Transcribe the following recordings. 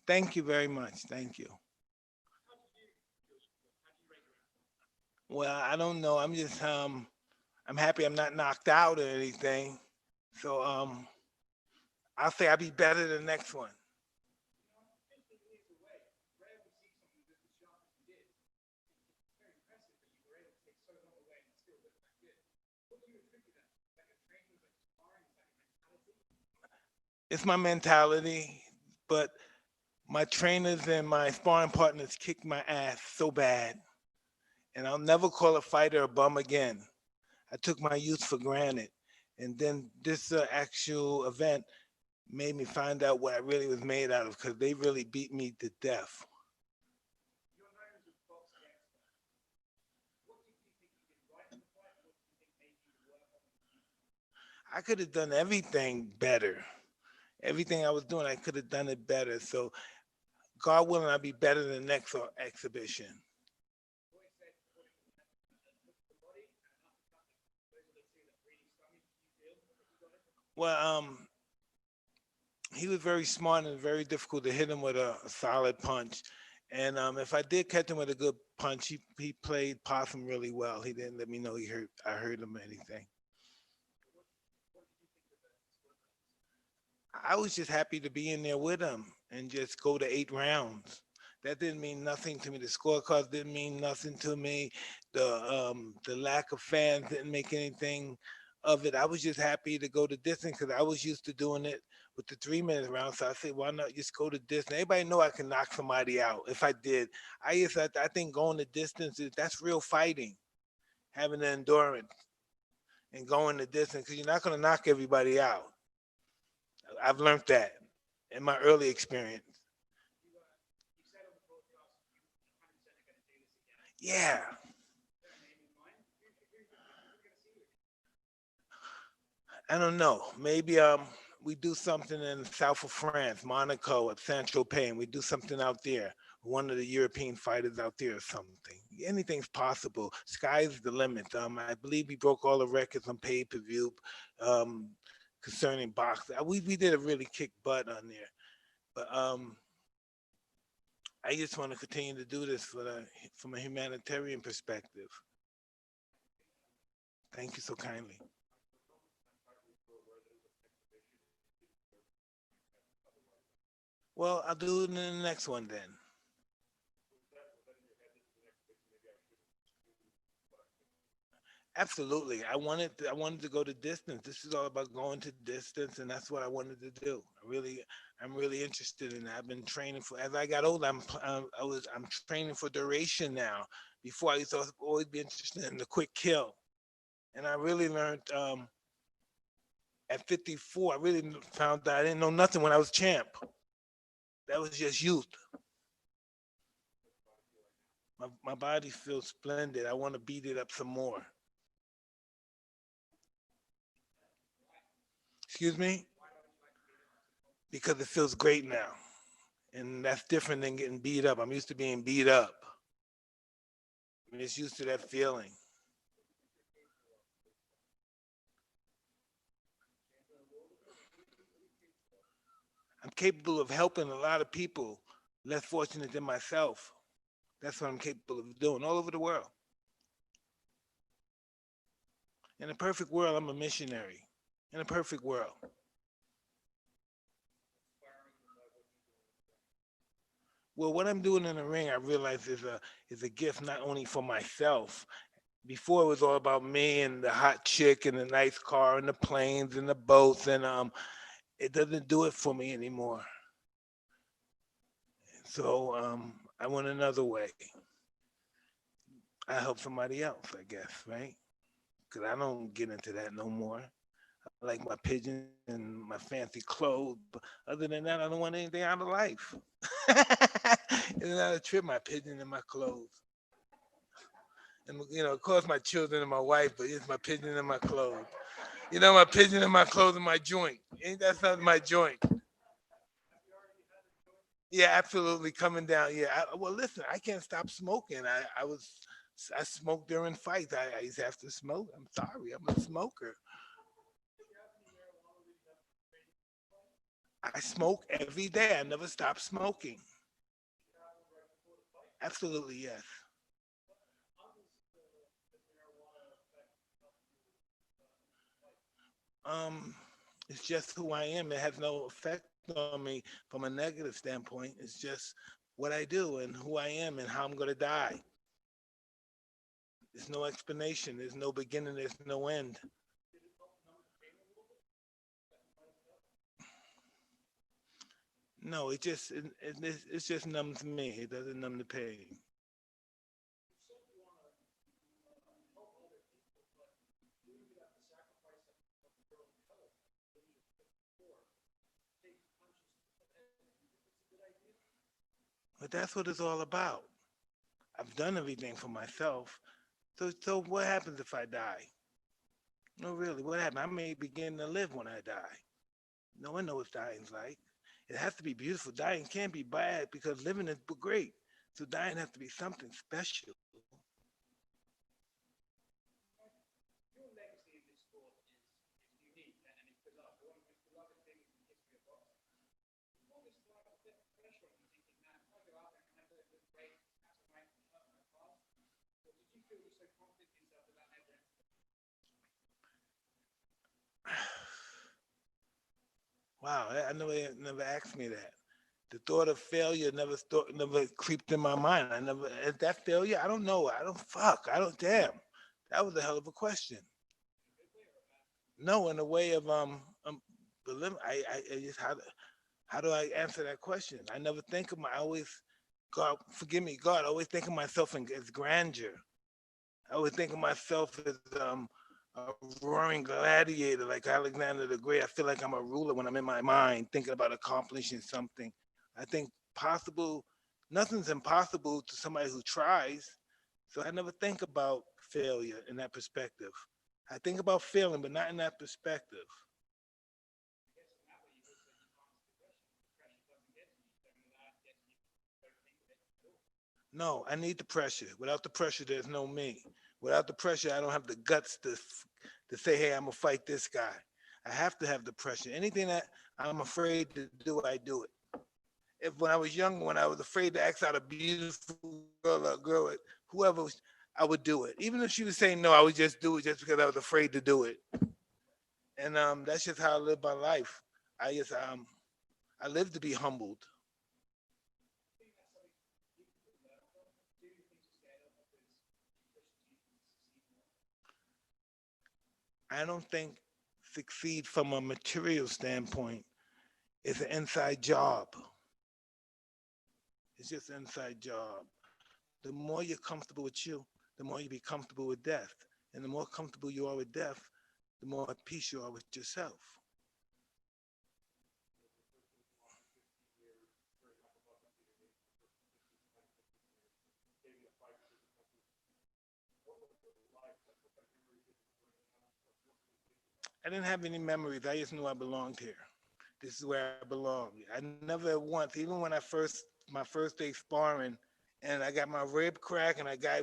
Thank you very much. Thank you. Well, I don't know. I'm happy I'm not knocked out or anything. So I'll say I'll be better the next one. It's my mentality, but my trainers and my sparring partners kicked my ass so bad, and I'll never call a fighter a bum again. I took my youth for granted, and then this actual event made me find out what I really was made out of because they really beat me to death. I could have done everything better. Everything I was doing, I could have done it better. So, God willing, I'll be better than the next exhibition. Well, he was very smart and very difficult to hit him with a solid punch. And if I did catch him with a good punch, he played possum really well. He didn't let me know I hurt him or anything. I was just happy to be in there with him and just go to 8 rounds. That didn't mean nothing to me. The scorecards didn't mean nothing to me. The lack of fans didn't make anything of it. I was just happy to go to distance because I was used to doing it with the 3 minute round. So I said, why not just go to distance? Everybody know I can knock somebody out if I did. I think going the distance that's real fighting, having the endurance and going the distance because you're not going to knock everybody out. I've learned that in my early experience. Yeah, I don't know. Maybe we do something in the south of France, Monaco, at Saint Tropez, and we do something out there. One of the European fighters out there or something. Anything's possible. Sky's the limit. I believe we broke all the records on pay per view um, concerning boxing. We did a really kick butt on there, but I just want to continue to do this from a humanitarian perspective. Thank you so kindly. Well, I'll do it in the next one then. Absolutely. I wanted to go to distance. This is all about going to distance, and that's what I wanted to do. I'm really interested in that. I've been training for. As I got older, I'm training for duration now. Before I used to always be interested in the quick kill, and I really learned at 54. I really found that I didn't know nothing when I was champ. That was just youth. My body feels splendid. I want to beat it up some more. Excuse me, because it feels great now. And that's different than getting beat up. I'm used to being beat up. I'm just used to that feeling. I'm capable of helping a lot of people less fortunate than myself. That's what I'm capable of doing all over the world. In a perfect world, I'm a missionary. In a perfect world. Well, what I'm doing in the ring, I realize is a gift not only for myself. Before it was all about me and the hot chick and the nice car and the planes and the boats, and it doesn't do it for me anymore. So I went another way. I help somebody else, I guess, right? Because I don't get into that no more. I like my pigeons and my fancy clothes. But other than that, I don't want anything out of life. It's not a trip, my pigeon and my clothes. And, of course, my children and my wife, but it's my pigeon and my clothes. My pigeon and my clothes and my joint. Ain't that something, my joint? Yeah, absolutely coming down. Yeah. Well, listen, I can't stop smoking. I smoked during fights. I used to have to smoke. I'm sorry, I'm a smoker. I smoke every day. I never stopped smoking. Absolutely, yes. Um, it's just who I am. It has no effect on me from a negative standpoint. It's just what I do and who I am and how I'm going to die. There's no explanation. There's no beginning. There's no end. No, it just numbs me. It doesn't numb the pain. But that's what it's all about. I've done everything for myself. So what happens if I die? No, really, what happened? I may begin to live when I die. No one knows what dying's like. It has to be beautiful. Dying can't be bad because living is great. So dying has to be something special. Wow, I never asked me that. The thought of failure never creeped in my mind. I never is that failure. I don't know. I don't fuck. I don't damn. That was a hell of a question. No, in a way of I just how do I answer that question? I never think of my. I always God forgive me, God. I always think of myself as grandeur. I always think of myself as a roaring gladiator like Alexander the Great. I feel like I'm a ruler when I'm in my mind thinking about accomplishing something. I think possible, nothing's impossible to somebody who tries. So I never think about failure in that perspective. I think about failing, but not in that perspective. No, I need the pressure. Without the pressure, there's no me. Without the pressure, I don't have the guts to say, "Hey, I'm gonna fight this guy." I have to have the pressure. Anything that I'm afraid to do, I do it. If when I was younger, when I was afraid to ask out a beautiful girl or girl, whoever, I would do it. Even if she was saying no, I would just do it just because I was afraid to do it. And that's just how I live my life. I just I live to be humbled. I don't think succeed from a material standpoint is an inside job. It's just an inside job. The more you're comfortable with you, the more you be comfortable with death. And the more comfortable you are with death, the more at peace you are with yourself. I didn't have any memories. I just knew I belonged here. This is where I belong. I never once, even when my first day sparring, and I got my rib crack, and that guy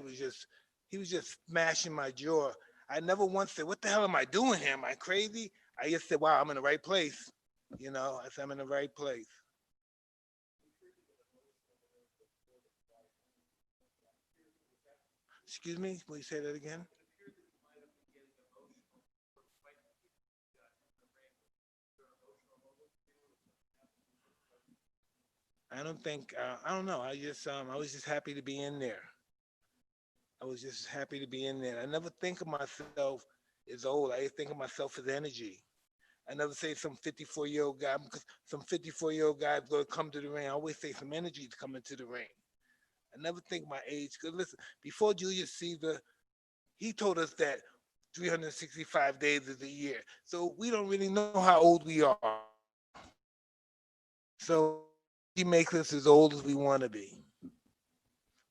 he was just smashing my jaw. I never once said, "What the hell am I doing here? Am I crazy?" I just said, "Wow, I'm in the right place." I said, "I'm in the right place." Excuse me, will you say that again? I don't think, I don't know. I was just happy to be in there. I was just happy to be in there. I never think of myself as old. I think of myself as energy. I never say some 54-year-old guy because some 54-year-old guy is going to come to the ring. I always say some energy is coming to the ring. I never think my age. Because listen, before Julius Caesar, he told us that 365 days is a year. So we don't really know how old we are. So he makes us as old as we want to be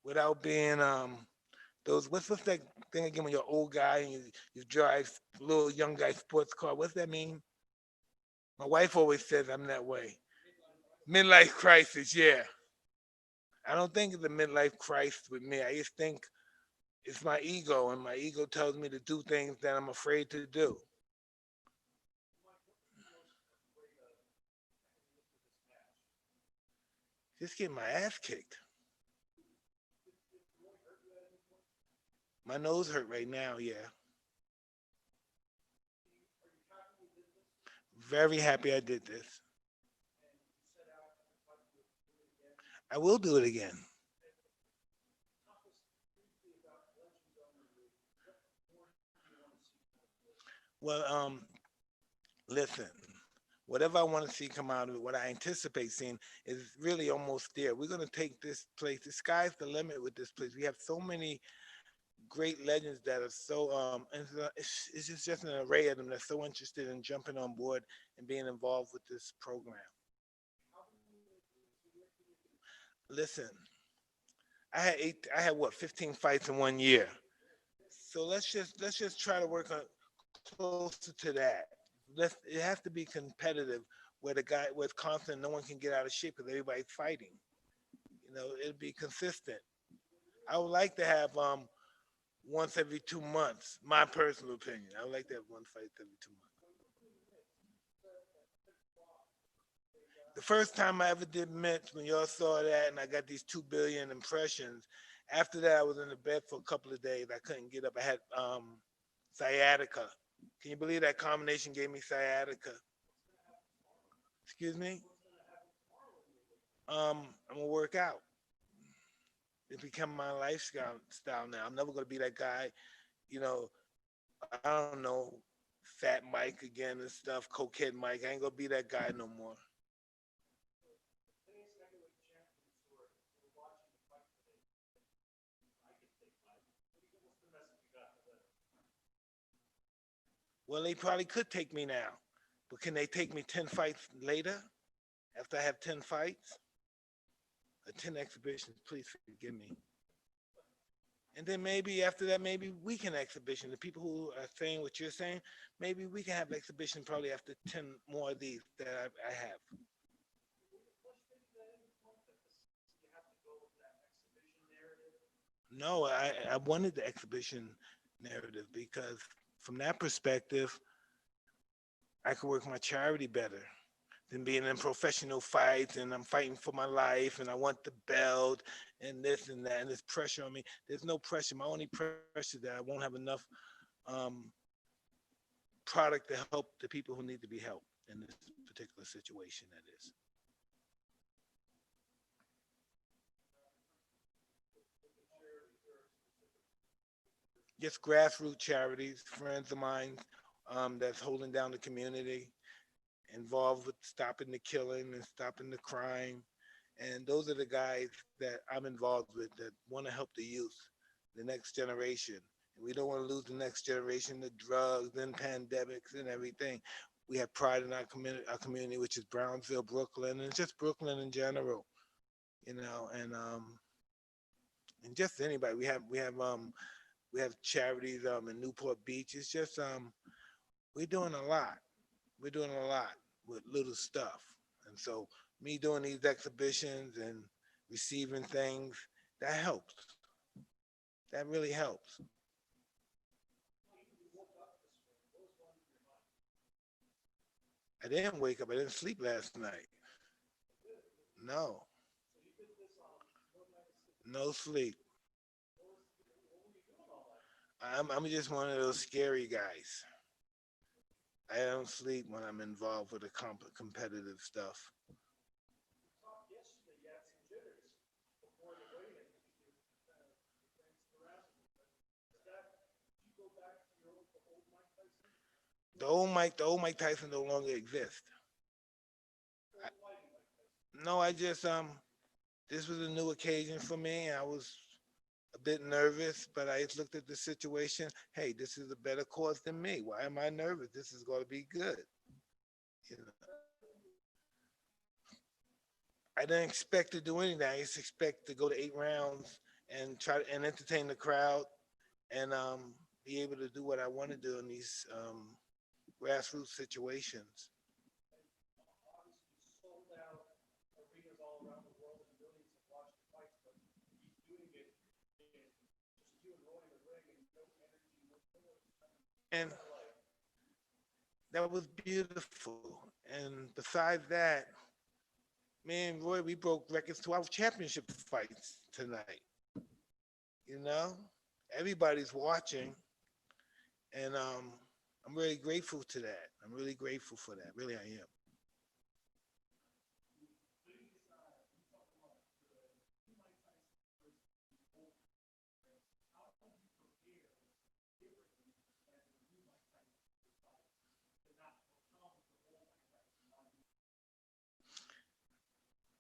without being those what's that thing again when you're an old guy and you drive a little young guy sports car. What's that mean? My wife always says I'm that way. Midlife crisis, yeah. I don't think it's a midlife crisis with me. I just think it's my ego, and my ego tells me to do things that I'm afraid to do. Just getting my ass kicked. My nose hurt right now. Yeah, very happy I did this. I will do it again. Well, listen. Whatever I want to see come out of it, what I anticipate seeing is really almost there. We're going to take this place. The sky's the limit with this place. We have so many great legends that are so and it's just an array of them that's so interested in jumping on board and being involved with this program. Listen, I had what 15 fights in 1 year. So let's just try to work on closer to that. It has to be competitive where the guy where it's constant, no one can get out of shape because everybody's fighting. It'll be consistent. I would like to have once every 2 months. My personal opinion. I would like to have one fight every 2 months. The first time I ever did Mitch, when y'all saw that, and I got these 2 billion impressions. After that, I was in the bed for a couple of days. I couldn't get up. I had sciatica. Can you believe that combination gave me sciatica? Excuse me. I'm gonna work out. It become my lifestyle style now. I'm never gonna be that guy. You know, I don't know, Fat Mike again and stuff, cokehead Mike. I ain't gonna be that guy no more. Well, they probably could take me now, but can they take me 10 fights later after I have 10 fights or 10 exhibitions? Please forgive me. And then maybe after that, maybe we can exhibition. The people who are saying what you're saying, maybe we can have exhibition probably after 10 more of these that I have. No, I wanted the exhibition narrative because from that perspective, I could work my charity better than being in professional fights and I'm fighting for my life and I want the belt and this and that and there's pressure on me. There's no pressure. My only pressure is that I won't have enough um, product to help the people who need to be helped in this particular situation. That is just grassroots charities, friends of mine that's holding down the community, involved with stopping the killing and stopping the crime. And those are the guys that I'm involved with that want to help the youth, the next generation. And we don't want to lose the next generation to drugs and pandemics and everything. We have pride in our community, which is Brownsville, Brooklyn, and just Brooklyn in general, and just anybody. We have charities in Newport Beach. It's just we're doing a lot. We're doing a lot with little stuff. And so me doing these exhibitions and receiving things, that helps. That really helps. I didn't wake up. I didn't sleep last night. No, no sleep. I'm just one of those scary guys. I don't sleep when I'm involved with the competitive stuff. The old Mike Tyson no longer exists. I, no, I just this was a new occasion for me. I was a bit nervous, but I just looked at the situation. Hey, this is a better cause than me. Why am I nervous? This is going to be good. You know, I didn't expect to do anything. I just expect to go to 8 rounds and try to and entertain the crowd and be able to do what I want to do in these grassroots situations. And that was beautiful. And besides that, Me and Roy, we broke records 12 championship fights tonight. You know, everybody's watching, and I'm really grateful to that. I'm really grateful for that. Really, I am.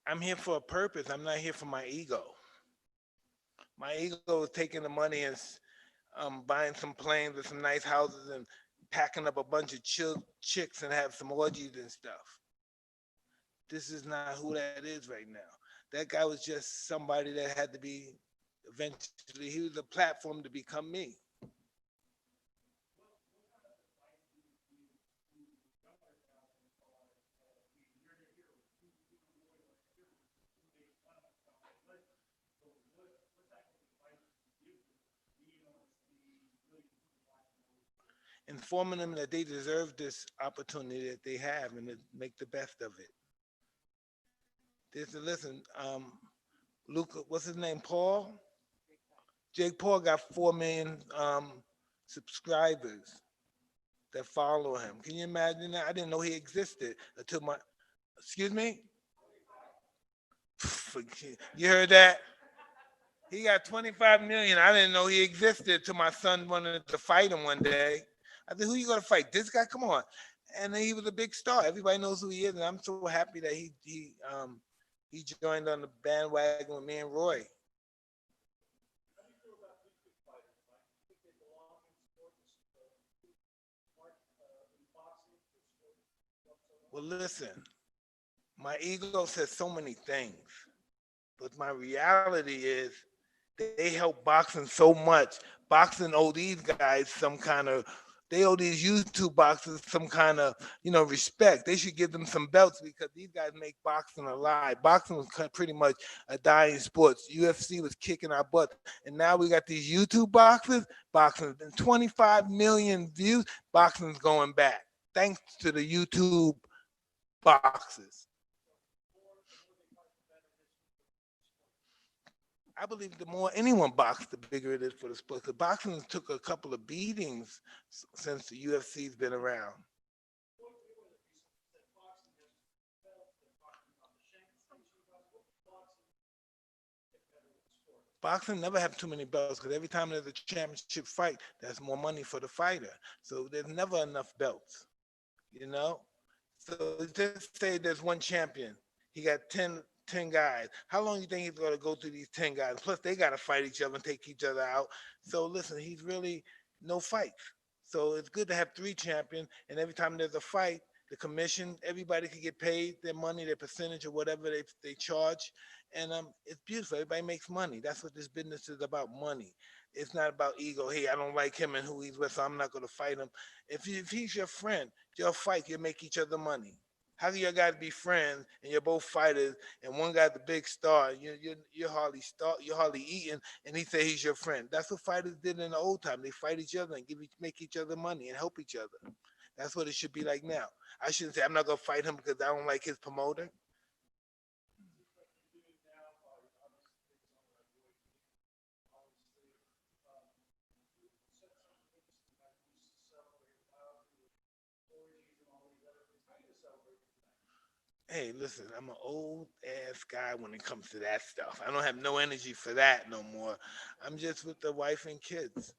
I'm here for a purpose. I'm not here for my ego. My ego is taking the money and buying some planes and some nice houses and packing up a bunch of chicks and have some orgies and stuff. This is not who that is right now. That guy was just somebody that had to be eventually. He was a platform to become me. Informing them that they deserve this opportunity that they have and to make the best of it. Listen, Luca, what's his name? Paul. Jake Paul got 4 million subscribers that follow him. Can you imagine that? I didn't know he existed until my. Excuse me. You heard that? He got 25 million. I didn't know he existed till my son wanted to fight him one day. I said, "Who you gonna fight? This guy? Come on!" And then he was a big star. Everybody knows who he is, and I'm so happy that he joined on the bandwagon with me and Roy. Well, listen, my ego says so many things, but my reality is they help boxing so much. Boxing owe these guys some kind of they owe these YouTube boxers some kind of respect. They should give them some belts because these guys make boxing alive. Boxing was pretty much a dying sport. UFC was kicking our butt, and now we got these YouTube boxers. Boxing 25 million views. Boxing's going back thanks to the YouTube boxers. I believe the more anyone boxes, the bigger it is for the sport. Because boxing took a couple of beatings since the UFC's been around. Boxing never have too many belts because every time there's a championship fight, there's more money for the fighter. So there's never enough belts, you know. So just say there's one champion, he got 10 guys. How long do you think he's going to go through these 10 guys? Plus, they got to fight each other and take each other out. So listen, he's really no fights. So it's good to have 3 champions, and every time there's a fight, the commission, everybody can get paid their money, their percentage, or whatever they charge, and it's beautiful. Everybody makes money. That's what this business is about: money. It's not about ego. Hey, I don't like him and who he's with, so I'm not going to fight him. If he's your friend, you'll fight. You make each other money. How do you guys be friends and you're both fighters and one guy's the big star? You're hardly eating, and he say he's your friend. That's what fighters did in the old time. They fight each other and make each other money and help each other. That's what it should be like now. I shouldn't say I'm not gonna fight him because I don't like his promoter. Hey, listen, I'm an old ass guy when it comes to that stuff. I don't have no energy for that no more. I'm just with the wife and kids.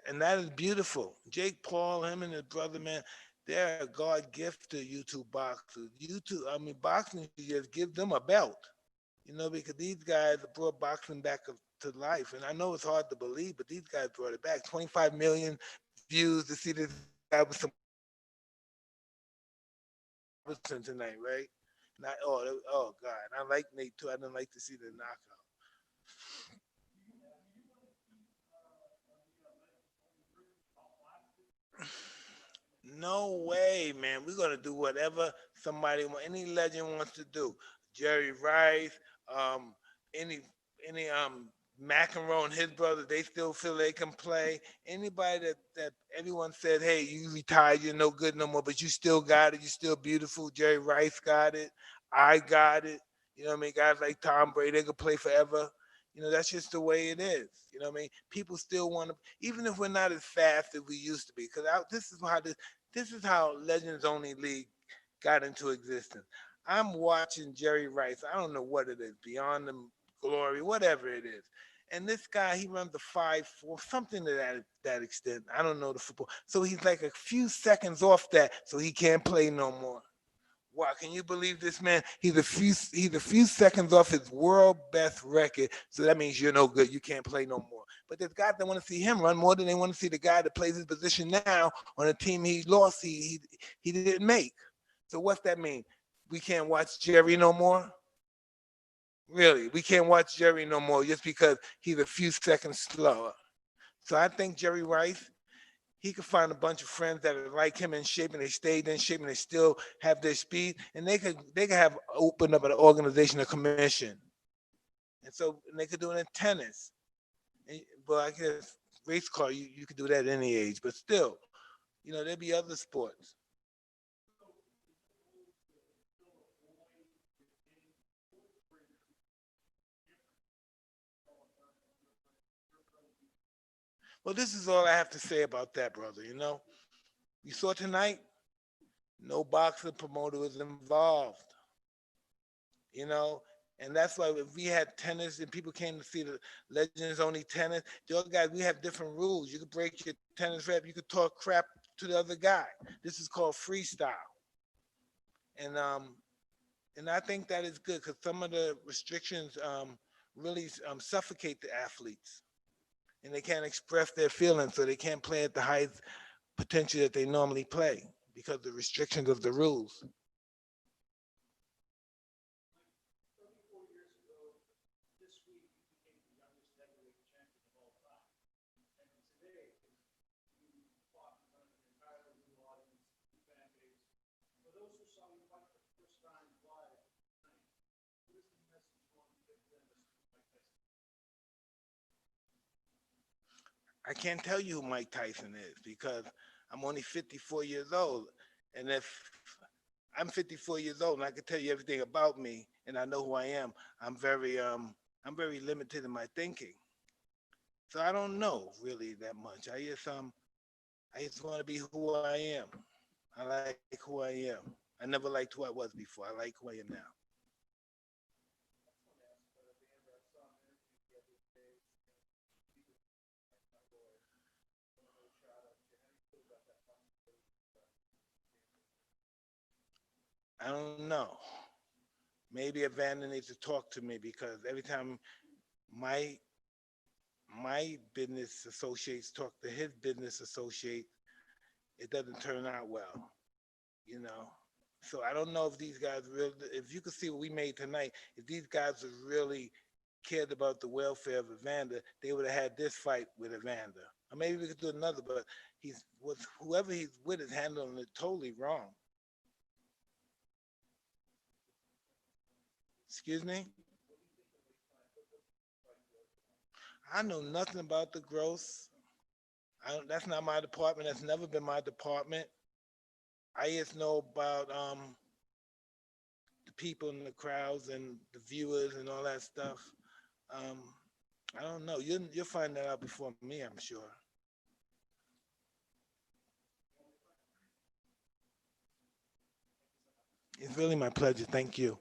And that is beautiful. Jake Paul, him and his brother, man, they're a God gift to YouTube boxers. YouTube, I mean, boxing should just give them a belt, because these guys brought boxing back to life. And I know it's hard to believe, but these guys brought it back. 25 million views to see this guy with some Robertson tonight, right? Not, oh God, I like Nate too. I didn't like to see the knockout. No way, man. We're gonna do whatever any legend wants to do. Jerry Rice, um, any any McEnroe and his brother, they still feel they can play. Anybody that everyone said, hey, you retired, you're no good no more, but you still got it, you're still beautiful. Jerry Rice got it. I got it. You know what I mean? Guys like Tom Brady, they could play forever. You know, that's just the way it is. You know what I mean? People still want to, even if we're not as fast as we used to be, because this is how Legends Only League got into existence. I'm watching Jerry Rice. I don't know what it is, Beyond the Glory, whatever it is. And this guy, he runs the 5-4, something to that extent. I don't know the football. So he's like a few seconds off that, so he can't play no more. Wow, can you believe this man? He's a few seconds off his world best record. So that means you're no good. You can't play no more. But there's guys that want to see him run more than they want to see the guy that plays his position now on a team he lost. He didn't make. So what's that mean? We can't watch Jerry no more. Really, we can't watch Jerry no more just because he's a few seconds slower. So I think Jerry Rice, he could find a bunch of friends that are like him in shape and they stayed in shape and they still have their speed and they could have opened up an organization, a commission. And they could do it in tennis. But I guess race car, you could do that at any age. But still, there'd be other sports. Well, this is all I have to say about that, brother. You saw tonight, no boxing promoter was involved. you know. And that's why if we had tennis and people came to see the Legends Only tennis, the other guys, we have different rules. You could break your tennis rep, you could talk crap to the other guy. This is called freestyle. And I think that is good because some of the restrictions really suffocate the athletes, and they can't express their feelings, so they can't play at the highest potential that they normally play because of the restrictions of the rules. I can't tell you who Mike Tyson is because I'm only 54 years old. And if I'm 54 years old and I can tell you everything about me and I know who I am, I'm very limited in my thinking. So I don't know really that much. I just want to be who I am. I like who I am. I never liked who I was before. I like who I am now. I don't know. Maybe Evander needs to talk to me because every time my my business associates talk to his business associate, it doesn't turn out well, you know. So I don't know if these guys really, if you could see what we made tonight, if these guys really cared about the welfare of Evander, they would have had this fight with Evander. Or maybe we could do another, but whoever he's with is handling it totally wrong. Excuse me? I know nothing about the gross. That's not my department. That's never been my department. I just know about the people in the crowds and the viewers and all that stuff. Um, I don't know. You'll find that out before me, I'm sure. It's really my pleasure. Thank you.